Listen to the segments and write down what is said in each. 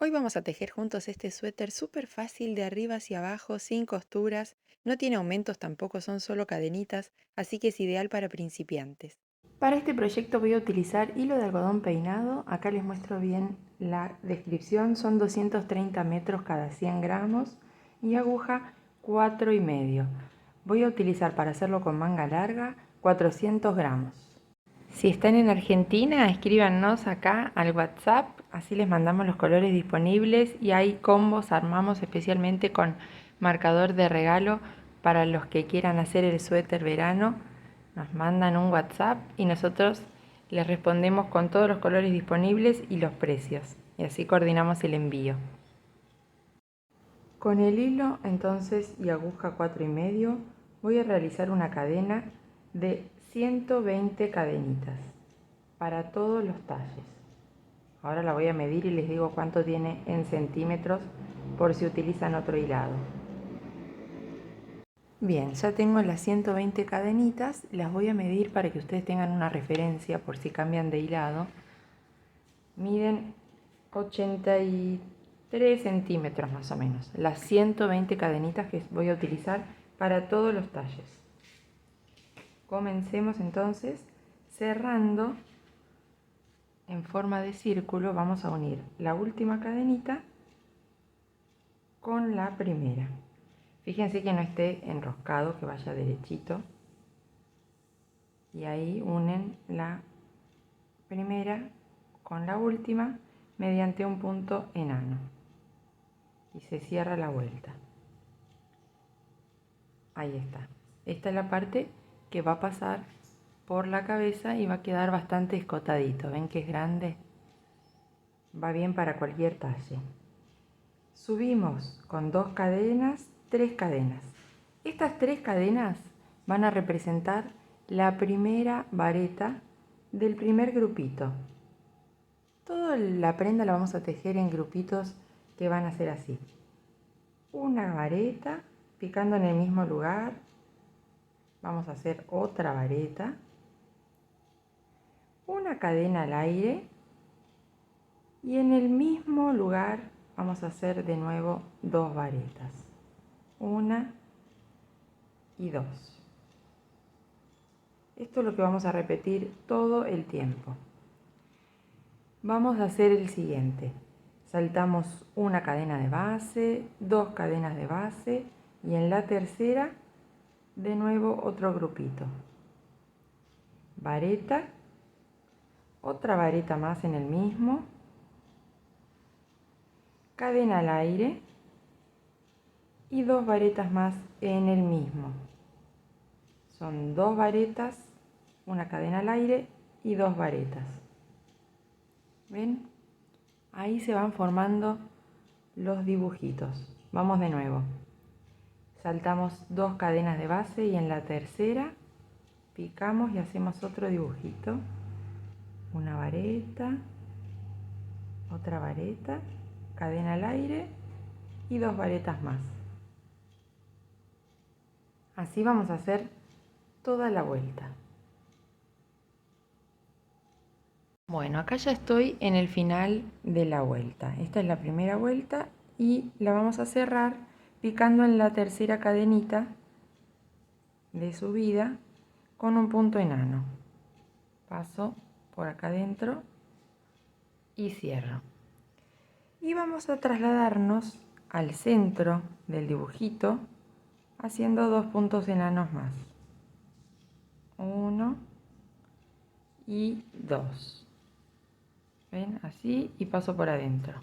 Hoy vamos a tejer juntos este suéter súper fácil de arriba hacia abajo, sin costuras, no tiene aumentos tampoco, son solo cadenitas, así que es ideal para principiantes. Para este proyecto voy a utilizar hilo de algodón peinado, acá les muestro bien la descripción, son 230 metros cada 100 gramos y aguja 4,5. Voy a utilizar para hacerlo con manga larga 400 gramos. Si están en Argentina, escríbanos acá al WhatsApp, así les mandamos los colores disponibles y hay combos, armamos especialmente con marcador de regalo para los que quieran hacer el suéter verano. Nos mandan un WhatsApp y nosotros les respondemos con todos los colores disponibles y los precios. Y así coordinamos el envío. Con el hilo entonces y aguja 4,5 voy a realizar una cadena de 120 cadenitas para todos los talles. Ahora la voy a medir y les digo cuánto tiene en centímetros por si utilizan otro hilado. Bien, ya tengo las 120 cadenitas, las voy a medir para que ustedes tengan una referencia por si cambian de hilado. Miden 83 centímetros más o menos, las 120 cadenitas que voy a utilizar para todos los talles. Comencemos entonces cerrando en forma de círculo. Vamos a unir la última cadenita con la primera. Fíjense que no esté enroscado, que vaya derechito. Y ahí unen la primera con la última mediante un punto enano. Y se cierra la vuelta. Ahí está. Esta es la parte que va a pasar por la cabeza y va a quedar bastante escotadito. ¿Ven que es grande? Va bien para cualquier talle. Subimos con 2 cadenas, 3 cadenas. Estas 3 cadenas van a representar la primera vareta del primer grupito. Toda la prenda la vamos a tejer en grupitos que van a ser así. Una vareta, picando en el mismo lugar. Vamos a hacer otra vareta. Una cadena al aire. Y en el mismo lugar vamos a hacer de nuevo 2 varetas. Una y 2. Esto es lo que vamos a repetir todo el tiempo. Vamos a hacer el siguiente. Saltamos una cadena de base, 2 cadenas de base y en la tercera de nuevo otro grupito. Vareta, otra vareta más en el mismo, cadena al aire y 2 varetas más en el mismo. Son 2 varetas, una cadena al aire y 2 varetas. ¿Ven? Ahí se van formando los dibujitos. Vamos de nuevo. Saltamos 2 cadenas de base y en la tercera picamos y hacemos otro dibujito. Una vareta, otra vareta, cadena al aire y 2 varetas más. Así vamos a hacer toda la vuelta. Bueno, acá ya estoy en el final de la vuelta. Esta es la primera vuelta y la vamos a cerrar picando en la tercera cadenita de subida con un punto enano. Paso por acá adentro y cierro. Y vamos a trasladarnos al centro del dibujito haciendo 2 puntos enanos más. 1 y 2. ¿Ven? Así y paso por adentro.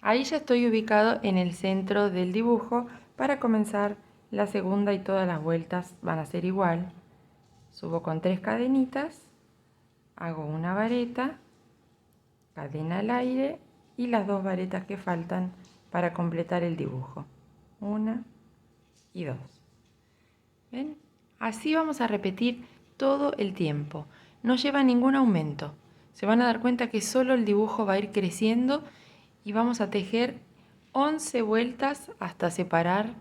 Ahí ya estoy ubicado en el centro del dibujo. Para comenzar la segunda y todas las vueltas van a ser igual. Subo con 3 cadenitas, hago una vareta, cadena al aire y las 2 varetas que faltan para completar el dibujo. 1 y 2. ¿Ven? Así vamos a repetir todo el tiempo. No lleva ningún aumento. Se van a dar cuenta que solo el dibujo va a ir creciendo y vamos a tejer 11 vueltas hasta separar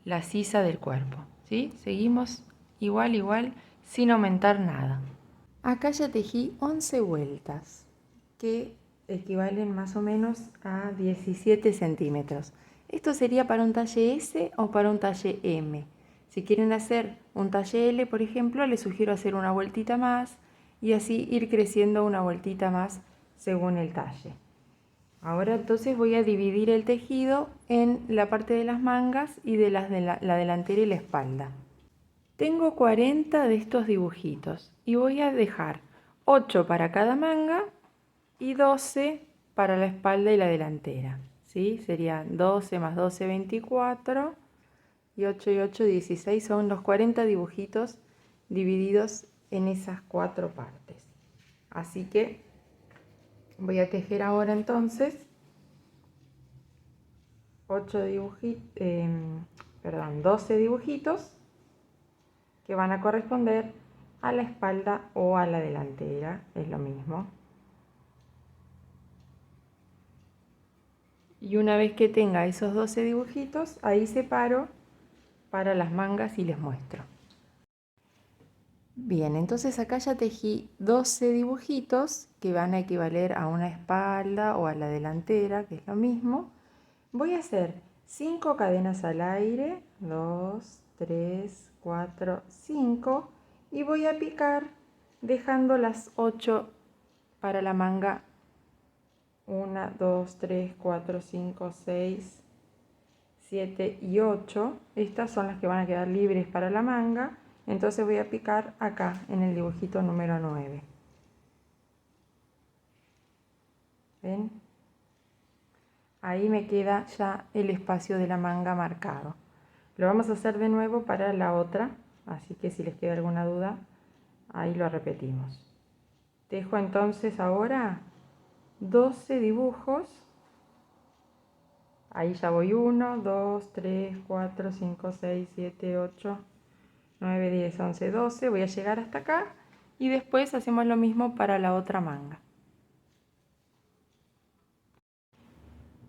la sisa del cuerpo. ¿Sí? Seguimos igual, sin aumentar nada. Acá ya tejí 11 vueltas, que equivalen más o menos a 17 centímetros. Esto sería para un talle S o para un talle M. Si quieren hacer un talle L, por ejemplo, les sugiero hacer una vueltita más y así ir creciendo una vueltita más según el talle. Ahora entonces voy a dividir el tejido en la parte de las mangas y de la delantera y la espalda. Tengo 40 de estos dibujitos y voy a dejar 8 para cada manga y 12 para la espalda y la delantera. ¿Sí? Serían 12 más 12, 24 y 8 y 8, 16. Son los 40 dibujitos divididos en esas 4 partes. Así que voy a tejer ahora entonces 12 dibujitos que van a corresponder a la espalda o a la delantera, es lo mismo. Y una vez que tenga esos 12 dibujitos, ahí separo para las mangas y les muestro. Bien, entonces acá ya tejí 12 dibujitos que van a equivaler a una espalda o a la delantera, que es lo mismo. Voy a hacer 5 cadenas al aire, 2, 3, 4, 5, y voy a picar dejando las 8 para la manga. 1, 2, 3, 4, 5, 6, 7 y 8. Estas son las que van a quedar libres para la manga. Entonces voy a picar acá en el dibujito número 9. ¿Ven? Ahí me queda ya el espacio de la manga marcado. Lo vamos a hacer de nuevo para la otra, así que si les queda alguna duda, ahí lo repetimos. Tejo entonces ahora 12 dibujos. Ahí ya voy 1, 2, 3, 4, 5, 6, 7, 8, 9, 10, 11, 12. Voy a llegar hasta acá y después hacemos lo mismo para la otra manga.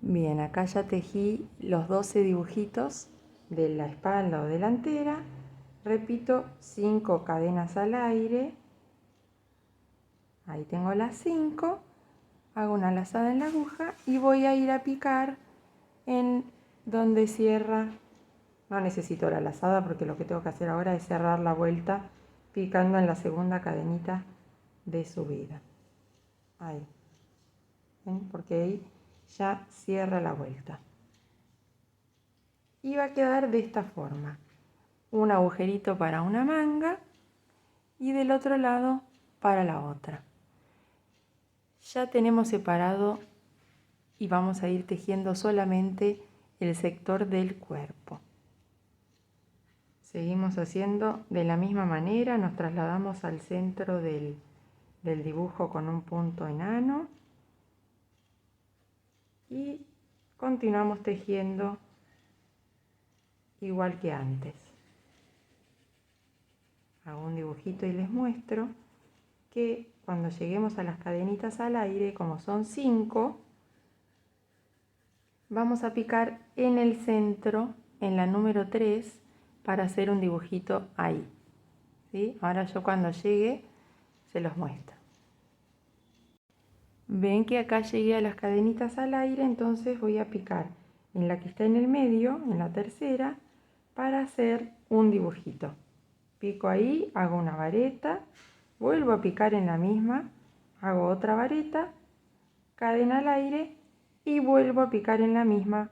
Bien, acá ya tejí los 12 dibujitos de la espalda o delantera. Repito 5 cadenas al aire. Ahí tengo las 5. Hago una lazada en la aguja y voy a ir a picar en donde cierra. No necesito la lazada porque lo que tengo que hacer ahora es cerrar la vuelta picando en la segunda cadenita de subida. Ahí. ¿Ven? Porque ahí ya cierra la vuelta. Y va a quedar de esta forma. Un agujerito para una manga y del otro lado para la otra. Ya tenemos separado y vamos a ir tejiendo solamente el sector del cuerpo. Seguimos haciendo de la misma manera, nos trasladamos al centro del dibujo con un punto enano y continuamos tejiendo igual que antes. Hago un dibujito y les muestro que cuando lleguemos a las cadenitas al aire, como son 5, vamos a picar en el centro, en la número 3, para hacer un dibujito ahí. ¿Sí? Ahora yo cuando llegue se los muestro. Ven que acá llegué a las cadenitas al aire, entonces voy a picar en la que está en el medio, en la tercera, para hacer un dibujito. Pico ahí, hago una vareta, vuelvo a picar en la misma, hago otra vareta, cadena al aire y vuelvo a picar en la misma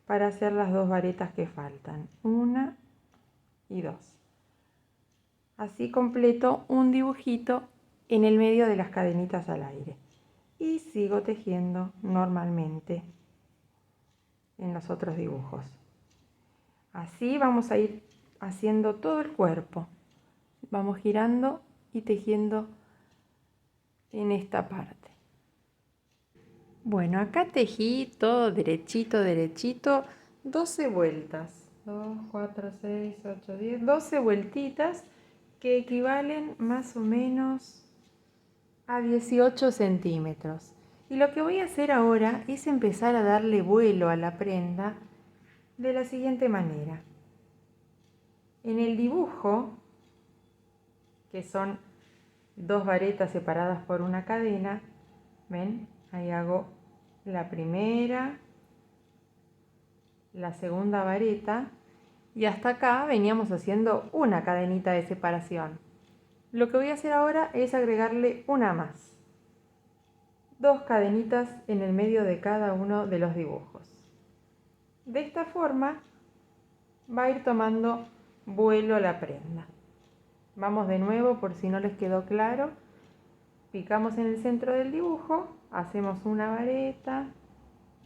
para hacer las 2 varetas que faltan, 1 y 2. Así completo un dibujito en el medio de las cadenitas al aire y sigo tejiendo normalmente en los otros dibujos. Así vamos a ir haciendo todo el cuerpo. Vamos girando y tejiendo en esta parte. Bueno, acá tejí todo derechito, derechito, 12 vueltas. 2, 4, 6, 8, 10, 12 vueltitas que equivalen más o menos a 18 centímetros. Y lo que voy a hacer ahora es empezar a darle vuelo a la prenda de la siguiente manera. En el dibujo, que son 2 varetas separadas por una cadena, ¿ven? Ahí hago la primera, la segunda vareta y hasta acá veníamos haciendo una cadenita de separación. Lo que voy a hacer ahora es agregarle una más. 2 cadenitas en el medio de cada uno de los dibujos. De esta forma va a ir tomando vuelo la prenda. Vamos de nuevo por si no les quedó claro. Picamos en el centro del dibujo, hacemos una vareta,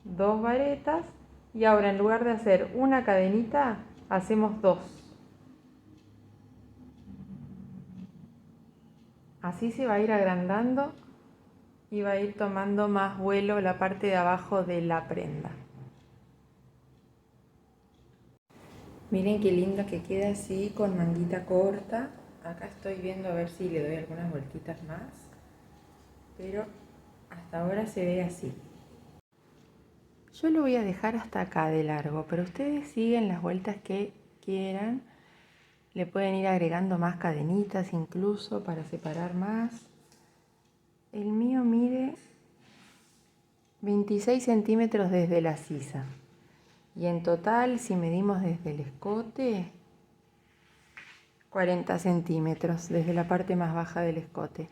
2 varetas y ahora en lugar de hacer una cadenita, hacemos 2. Así se va a ir agrandando y va a ir tomando más vuelo la parte de abajo de la prenda. Miren qué lindo que queda así con manguita corta. Acá estoy viendo a ver si le doy algunas vueltitas más, pero hasta ahora se ve así. Yo lo voy a dejar hasta acá de largo, pero ustedes siguen las vueltas que quieran. Le pueden ir agregando más cadenitas incluso para separar más. El mío mide 26 centímetros desde la sisa. Y en total, si medimos desde el escote, 40 centímetros desde la parte más baja del escote.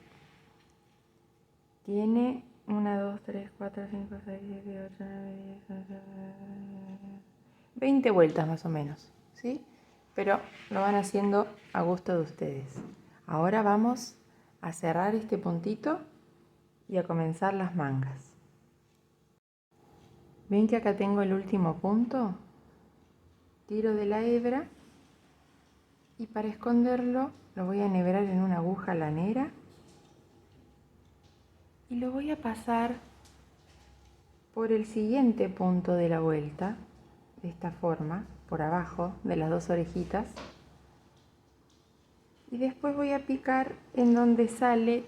Tiene 1, 2, 3, 4, 5, 6, 7, 8, 9, 10, 11, 20 vueltas más o menos, ¿sí? Pero lo van haciendo a gusto de ustedes. Ahora vamos a cerrar este puntito y a comenzar las mangas. ¿Ven que acá tengo el último punto? Tiro de la hebra y para esconderlo lo voy a enhebrar en una aguja lanera y lo voy a pasar por el siguiente punto de la vuelta, de esta forma, por abajo de las 2 orejitas. Y después voy a picar en donde sale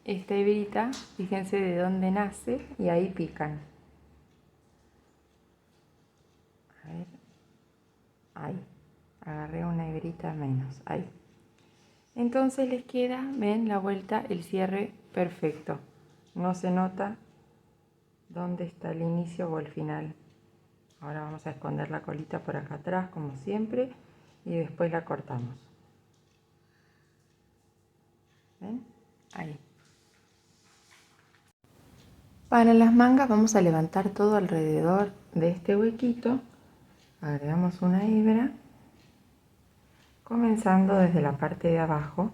esta hebrita, fíjense de dónde nace y ahí pican. A ver, ahí, agarré una hebrita menos, ahí. Entonces les queda, ven la vuelta, el cierre perfecto. No se nota dónde está el inicio o el final. Ahora vamos a esconder la colita por acá atrás como siempre y después la cortamos. ¿Ven? Ahí. Para las mangas vamos a levantar todo alrededor de este huequito. Agregamos una hebra, comenzando desde la parte de abajo.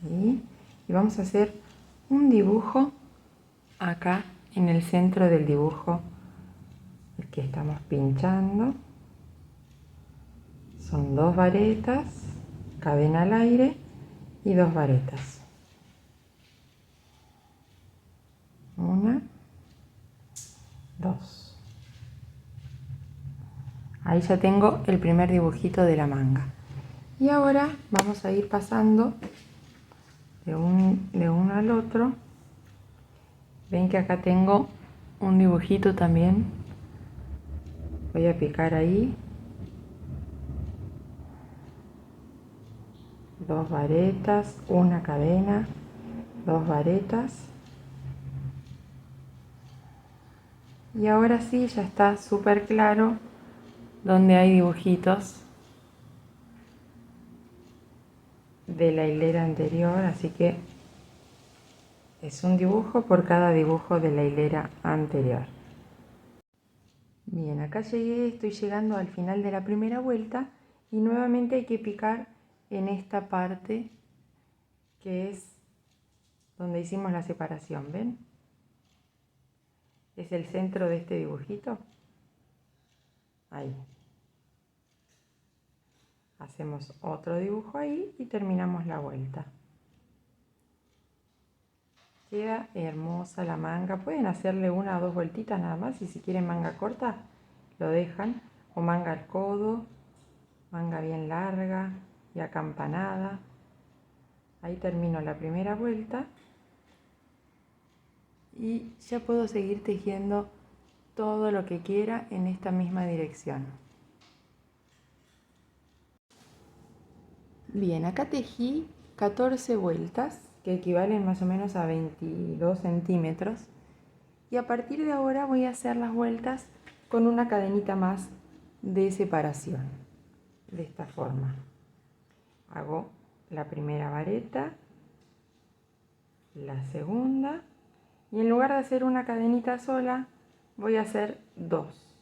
Ahí. Y vamos a hacer un dibujo acá en el centro del dibujo el que estamos pinchando. Son 2 varetas, cadena al aire y 2 varetas. 1, 2. Ahí ya tengo el primer dibujito de la manga. Y ahora vamos a ir pasando de uno al otro. Ven que acá tengo un dibujito también. Voy a picar ahí. 2 varetas, una cadena, 2 varetas. Y ahora sí ya está súper claro donde hay dibujitos de la hilera anterior, así que es un dibujo por cada dibujo de la hilera anterior. Bien, acá llegué, estoy llegando al final de la primera vuelta y nuevamente hay que picar en esta parte que es donde hicimos la separación, ¿ven? Es el centro de este dibujito. Ahí. Hacemos otro dibujo ahí y terminamos la vuelta. Queda hermosa la manga. Pueden hacerle 1 o 2 vueltitas nada más y si quieren manga corta lo dejan. O manga al codo, manga bien larga y acampanada. Ahí termino la primera vuelta y ya puedo seguir tejiendo todo lo que quiera en esta misma dirección. Bien, acá tejí 14 vueltas, que equivalen más o menos a 22 centímetros. Y a partir de ahora voy a hacer las vueltas con una cadenita más de separación, de esta forma. Hago la primera vareta, la segunda, y en lugar de hacer una cadenita sola, voy a hacer dos.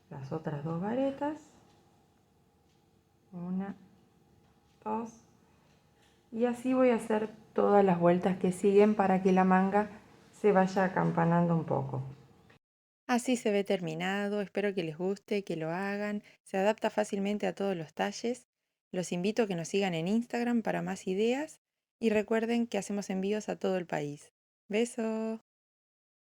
Las otras dos varetas, una, dos, y así voy a hacer todas las vueltas que siguen para que la manga se vaya acampanando un poco. Así se ve terminado, espero que les guste, que lo hagan, se adapta fácilmente a todos los talles. Los invito a que nos sigan en Instagram para más ideas y recuerden que hacemos envíos a todo el país. Besos.